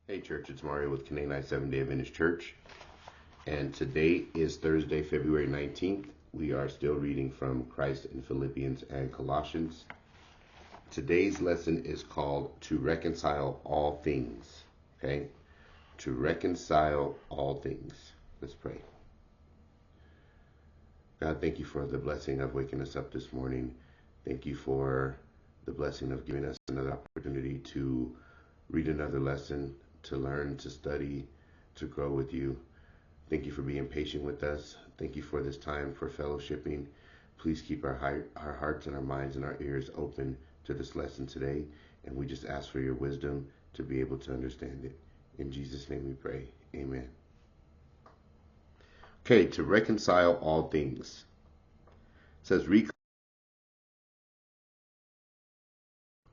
Hey church, it's Mario with Canaan Seventh-day Adventist Church, and today is Thursday, February 19th. We are still reading from Christ in Philippians and Colossians. Today's lesson is called To Reconcile All Things. Okay? To reconcile all things. Let's pray. God, thank you for the blessing of waking us up this morning. Thank you for the blessing of giving us another opportunity to read another lesson, to learn, to study, to grow with you. Thank you for being patient with us. Thank you for this time for fellowshipping. Please keep our hearts and our minds and our ears open to this lesson today. And we just ask for your wisdom to be able to understand it. In Jesus' name we pray. Amen. Okay, to reconcile all things. It says,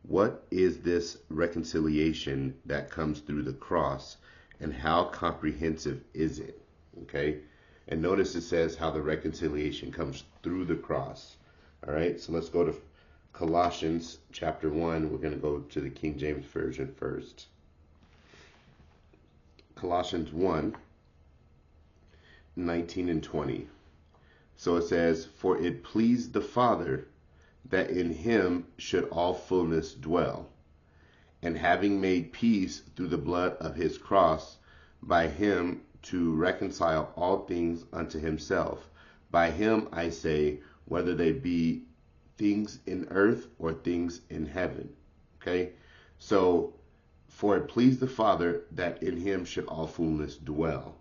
what is this reconciliation that comes through the cross, and how comprehensive is it? Okay, and notice it says how the reconciliation comes through the cross. All right, so let's go to Colossians chapter 1. We're going to go to the King James Version first. Colossians 1, 19 and 20. So it says, for it pleased the Father that in him should all fullness dwell, and having made peace through the blood of his cross, by him to reconcile all things unto himself. By him, I say, whether they be things in earth or things in heaven. Okay? So, for it pleased the Father that in him should all fullness dwell.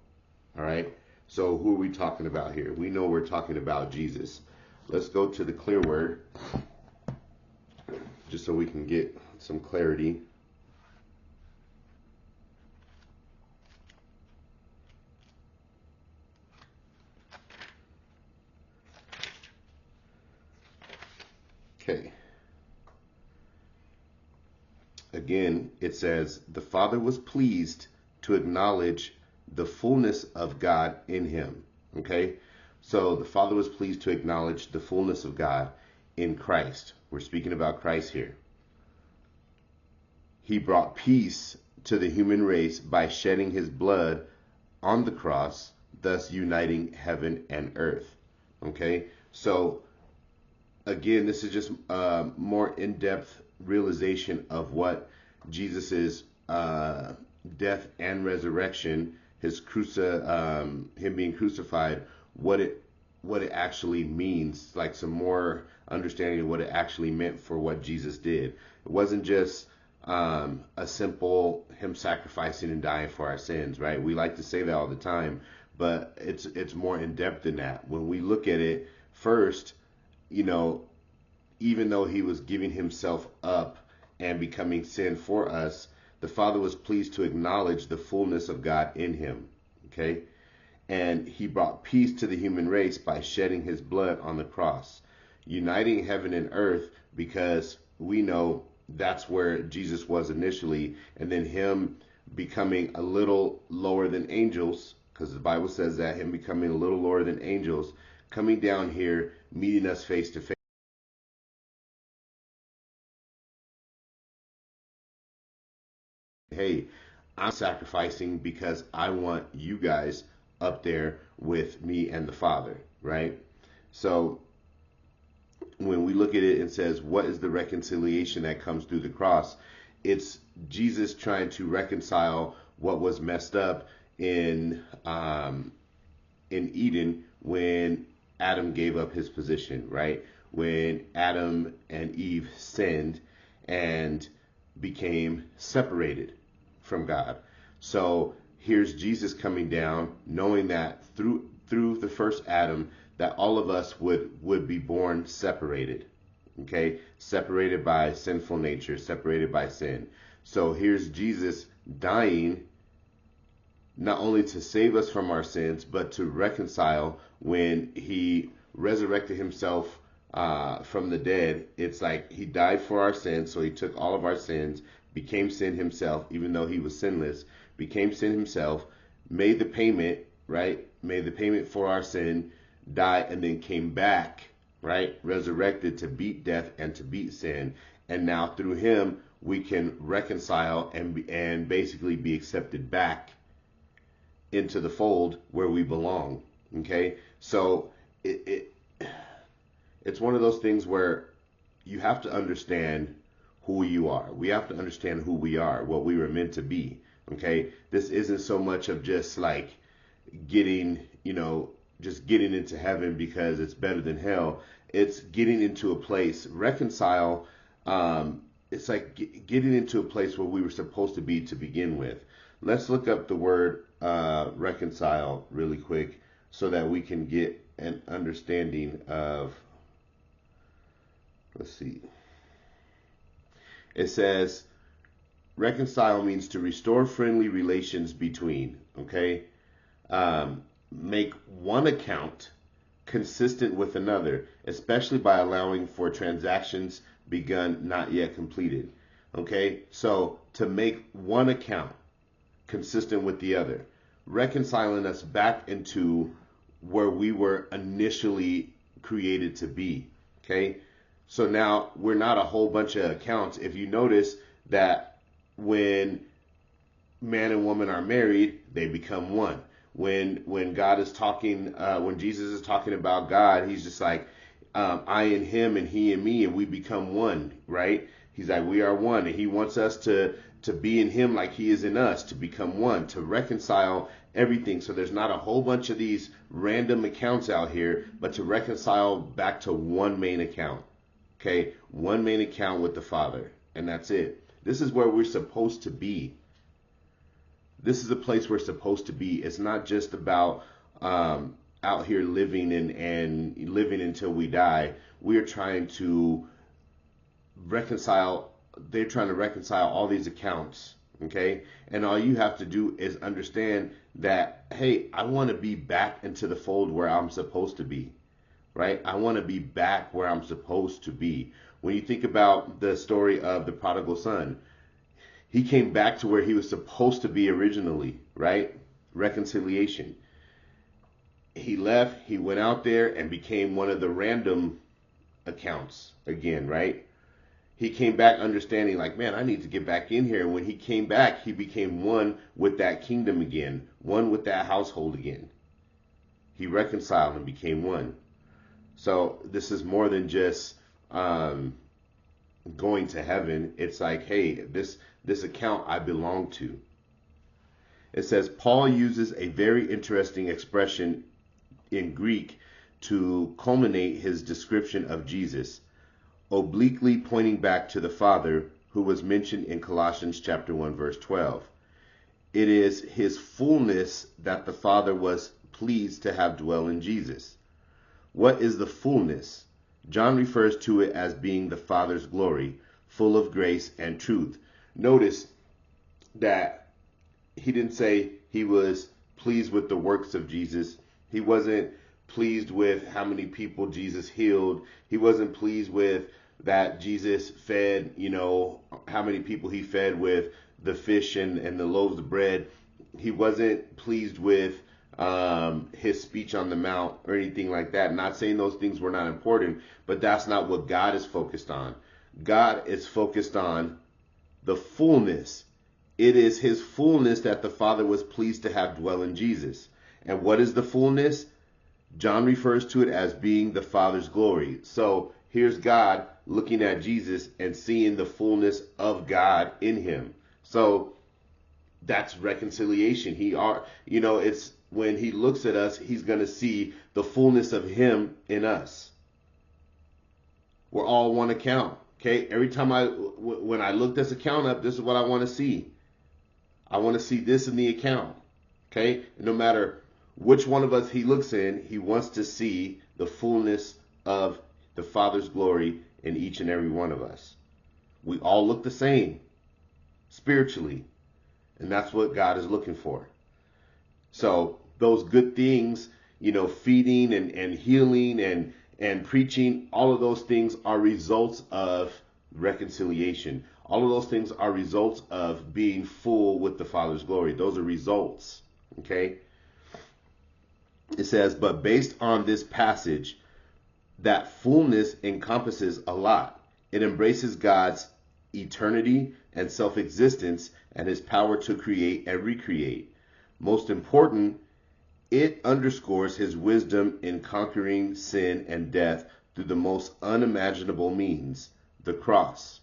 All right? So, who are we talking about here? We know we're talking about Jesus. Let's go to the clear word, just so we can get some clarity. Okay. Again, it says, the Father was pleased to acknowledge the fullness of God in him. Okay? So the Father was pleased to acknowledge the fullness of God in Christ. We're speaking about Christ here. He brought peace to the human race by shedding his blood on the cross, thus uniting heaven and earth. Okay? So again, this is just more in-depth realization of what Jesus's death and resurrection, his him being crucified, what it actually means, like some more understanding of what it actually meant for what Jesus did. It wasn't just a simple him sacrificing and dying for our sins, right? We like to say that all the time, but it's more in depth than that. When we look at it first, you know, even though he was giving himself up and becoming sin for us, the Father was pleased to acknowledge the fullness of God in him. Okay? And he brought peace to the human race by shedding his blood on the cross, uniting heaven and earth, because we know that's where Jesus was initially, and then him becoming a little lower than angels, because the Bible says that, him becoming a little lower than angels, coming down here, meeting us face to face. Hey, I'm sacrificing because I want you guys up there with me and the Father, right? So when we look at it and says, what is the reconciliation that comes through the cross? It's Jesus trying to reconcile what was messed up in Eden when Adam gave up his position, right? When Adam and Eve sinned and became separated from God. So here's Jesus coming down, knowing that through the first Adam, that all of us would be born separated. Okay? Separated by sinful nature, separated by sin. So here's Jesus dying, not only to save us from our sins, but to reconcile. When he resurrected himself from the dead, it's like he died for our sins, so he took all of our sins, became sin himself, even though he was sinless, became sin himself, made the payment, right? Made the payment for our sin, died, and then came back, right? Resurrected to beat death and to beat sin. And now through him, we can reconcile and basically be accepted back into the fold where we belong. Okay, so it's one of those things where you have to understand who you are. We have to understand who we are, what we were meant to be. Okay, this isn't so much of just like getting, just getting into heaven because it's better than hell. It's getting into a place, reconcile. It's like getting into a place where we were supposed to be to begin with. Let's look up the word reconcile really quick so that we can get an understanding of, let's see. It says reconcile means to restore friendly relations between, okay? Make one account consistent with another, especially by allowing for transactions begun, not yet completed. Okay, so to make one account consistent with the other, reconciling us back into where we were initially created to be. Okay, so now we're not a whole bunch of accounts. If you notice that when man and woman are married, they become one. When God is talking, when Jesus is talking about God, he's just like, I and him and he and me, and we become one, right? He's like, we are one, and he wants us to be in him like he is in us, to become one, to reconcile everything. So there's not a whole bunch of these random accounts out here, but to reconcile back to one main account. Okay, one main account with the Father, and that's it. This is where we're supposed to be. This is the place we're supposed to be. It's not just about out here living and living until we die. We are trying to reconcile. They're trying to reconcile all these accounts. Okay, and all you have to do is understand that, hey, I want to be back into the fold where I'm supposed to be. Right? I want to be back where I'm supposed to be. When you think about the story of the prodigal son, he came back to where he was supposed to be originally, right? Reconciliation. He left, he went out there and became one of the random accounts again, right? He came back understanding like, man, I need to get back in here. And when he came back, he became one with that kingdom again, one with that household again. He reconciled and became one. So this is more than just going to heaven. It's like, hey, this account I belong to. It says Paul uses a very interesting expression in Greek to culminate his description of Jesus, obliquely pointing back to the Father who was mentioned in Colossians chapter 1 verse 12. It is his fullness that the Father was pleased to have dwell in Jesus. What is the fullness? John refers to it as being the Father's glory, full of grace and truth. Notice that he didn't say he was pleased with the works of Jesus. He wasn't pleased with how many people Jesus healed. He wasn't pleased with that Jesus fed, how many people he fed with the fish and the loaves of bread. He wasn't pleased with his speech on the mount or anything like that. Not saying those things were not important, but that's not what God is focused on. God is focused on the fullness. It is his fullness that the Father was pleased to have dwell in Jesus. And what is the fullness? John refers to it as being the Father's glory. So here's God looking at Jesus and seeing the fullness of God in him. So that's reconciliation. It's when he looks at us, he's going to see the fullness of him in us. We're all one account. Okay. Every time when I look this account up, this is what I want to see. I want to see this in the account. Okay. And no matter which one of us he looks in, he wants to see the fullness of the Father's glory in each and every one of us. We all look the same spiritually. And that's what God is looking for. So those good things, feeding and healing and preaching, all of those things are results of reconciliation. All of those things are results of being full with the Father's glory. Those are results. Okay. It says, but based on this passage, that fullness encompasses a lot. It embraces God's eternity and self-existence, and his power to create and recreate. Most important, it underscores his wisdom in conquering sin and death through the most unimaginable means, the cross.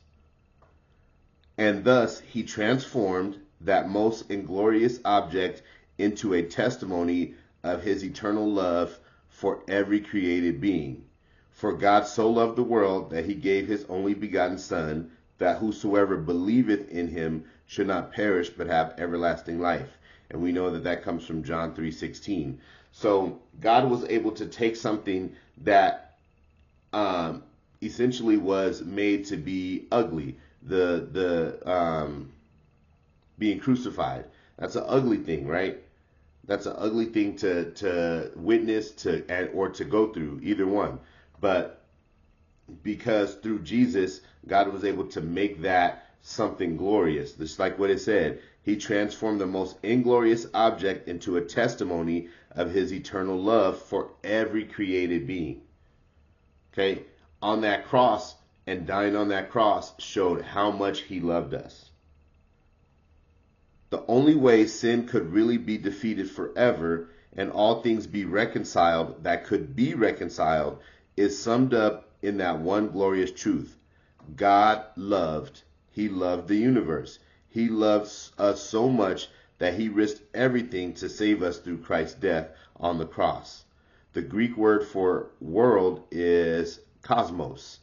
And thus he transformed that most inglorious object into a testimony of his eternal love for every created being. For God so loved the world that he gave his only begotten Son, that whosoever believeth in him should not perish but have everlasting life. And we know that that comes from John 3:16. So God was able to take something that essentially was made to be ugly, the being crucified. That's an ugly thing, right? That's an ugly thing to witness or to go through, either one. But because through Jesus, God was able to make that something glorious. Just like what it said, he transformed the most inglorious object into a testimony of his eternal love for every created being. Okay? On that cross, and dying on that cross showed how much he loved us. The only way sin could really be defeated forever and all things be reconciled that could be reconciled is summed up in that one glorious truth. God loved. He loved the universe. He loves us so much that he risked everything to save us through Christ's death on the cross. The Greek word for world is cosmos,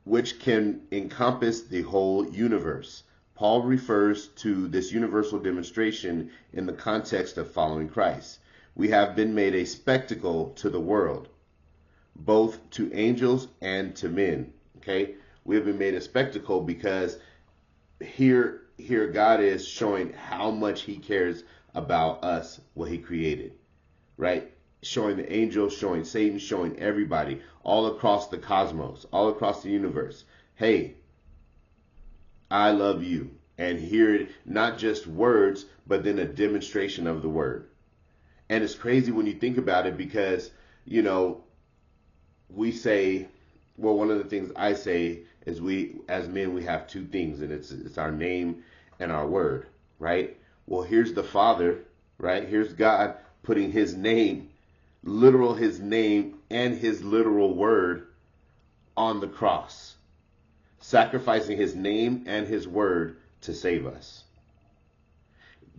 which can encompass the whole universe. Paul refers to this universal demonstration in the context of following Christ. We have been made a spectacle to the world, both to angels and to men. Okay? We have been made a spectacle because here God is showing how much he cares about us, what he created. Right? Showing the angels, showing Satan, showing everybody all across the cosmos, all across the universe. Hey, I love you. And hear not just words, but then a demonstration of the word. And it's crazy when you think about it because, you know, we say, well, one of the things I say is we, as men, we have two things, and it's our name and our word, right? Well, here's the Father, right? Here's God putting his name, his name and his literal word on the cross, sacrificing his name and his word to save us.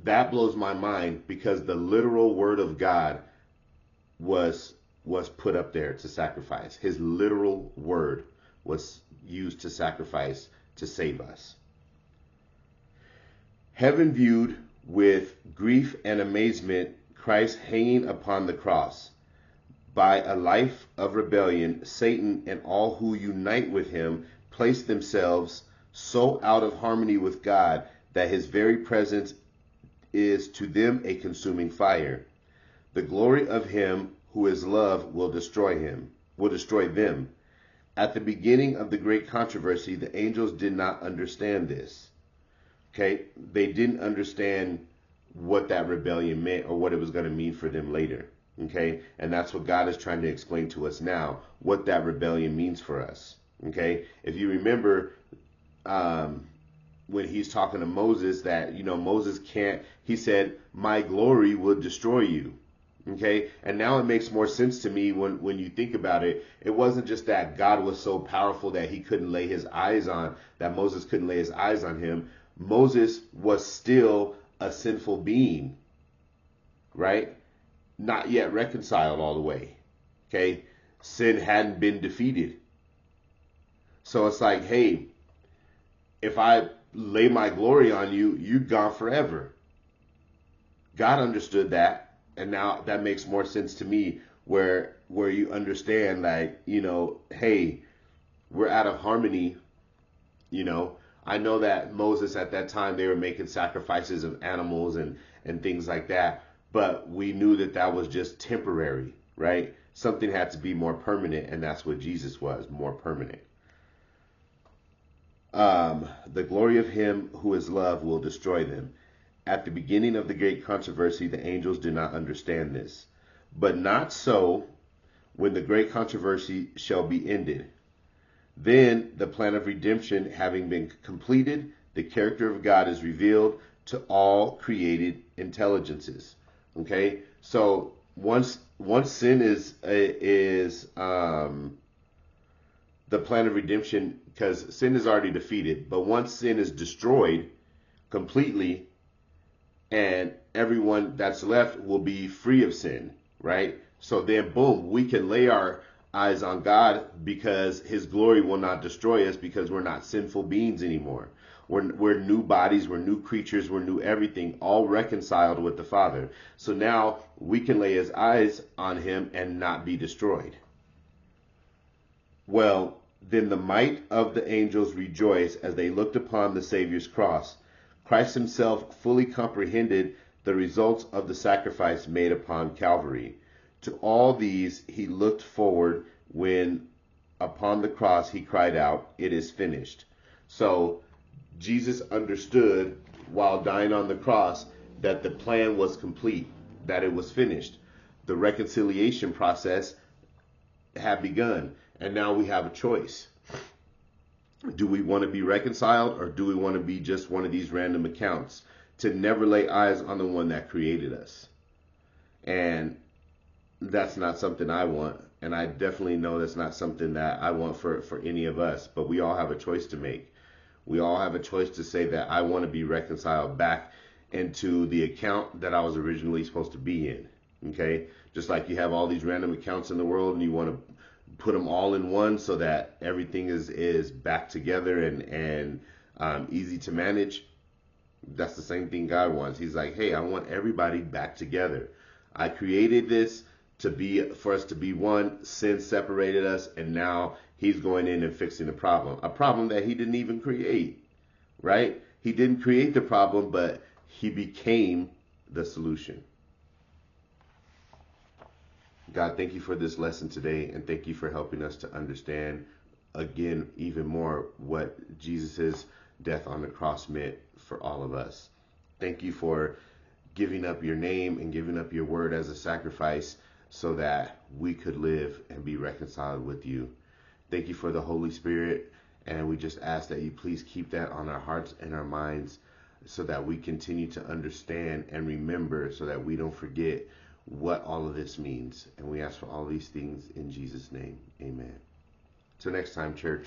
That blows my mind because the literal word of God was put up there to sacrifice. His literal word was used to sacrifice to save us. Heaven viewed with grief and amazement Christ hanging upon the cross. By a life of rebellion, Satan and all who unite with him place themselves so out of harmony with God that his very presence is to them a consuming fire. The glory of him who is love will destroy them. At the beginning of the great controversy, the angels did not understand this. Okay? They didn't understand what that rebellion meant or what it was going to mean for them later. Okay? And that's what God is trying to explain to us now, what that rebellion means for us. Okay? If you remember, when he's talking to Moses, that, you know, Moses can't, he said, my glory will destroy you. Okay. And now it makes more sense to me when you think about it. It wasn't just that God was so powerful that he couldn't lay his eyes on, that Moses couldn't lay his eyes on him. Moses was still a sinful being, right? Not yet reconciled all the way. Okay. Sin hadn't been defeated. So it's like, hey, if I lay my glory on you, you're gone forever. God understood that. And now that makes more sense to me where you understand, like, you know, hey, we're out of harmony. You know, I know that Moses at that time, they were making sacrifices of animals and things like that. But we knew that that was just temporary, right? Something had to be more permanent. And that's what Jesus was, more permanent. The glory of him who is love will destroy them. At the beginning of the great controversy, the angels did not understand this. But not so when the great controversy shall be ended. Then the plan of redemption having been completed, the character of God is revealed to all created intelligences. Okay, so once sin is the plan of redemption, because sin is already defeated, but once sin is destroyed completely, and everyone that's left will be free of sin, right? So then, boom, we can lay our eyes on God because his glory will not destroy us because we're not sinful beings anymore. We're new bodies, we're new creatures, we're new everything, all reconciled with the Father. So now we can lay his eyes on him and not be destroyed. Well, then the might of the angels rejoiced as they looked upon the Savior's cross. Christ himself fully comprehended the results of the sacrifice made upon Calvary. To all these he looked forward when upon the cross he cried out, "It is finished." So Jesus understood while dying on the cross that the plan was complete, that it was finished. The reconciliation process had begun, and now we have a choice. Do we want to be reconciled, or do we want to be just one of these random accounts, to never lay eyes on the one that created us? And that's not something I want, and I definitely know that's not something that I want for any of us, but we all have a choice to make. We all have a choice to say that I want to be reconciled back into the account that I was originally supposed to be in. Okay? Just like you have all these random accounts in the world and you want to put them all in one so that everything is back together and easy to manage. That's the same thing God wants. He's like, hey, I want everybody back together. I created this for us to be one. Sin separated us, and now he's going in and fixing the problem. A problem that he didn't even create, right? He didn't create the problem, but he became the solution. God, thank you for this lesson today, and thank you for helping us to understand, again, even more what Jesus' death on the cross meant for all of us. Thank you for giving up your name and giving up your word as a sacrifice so that we could live and be reconciled with you. Thank you for the Holy Spirit, and we just ask that you please keep that on our hearts and our minds so that we continue to understand and remember, so that we don't forget what all of this means. And we ask for all these things in Jesus' name. Amen. Till next time, church.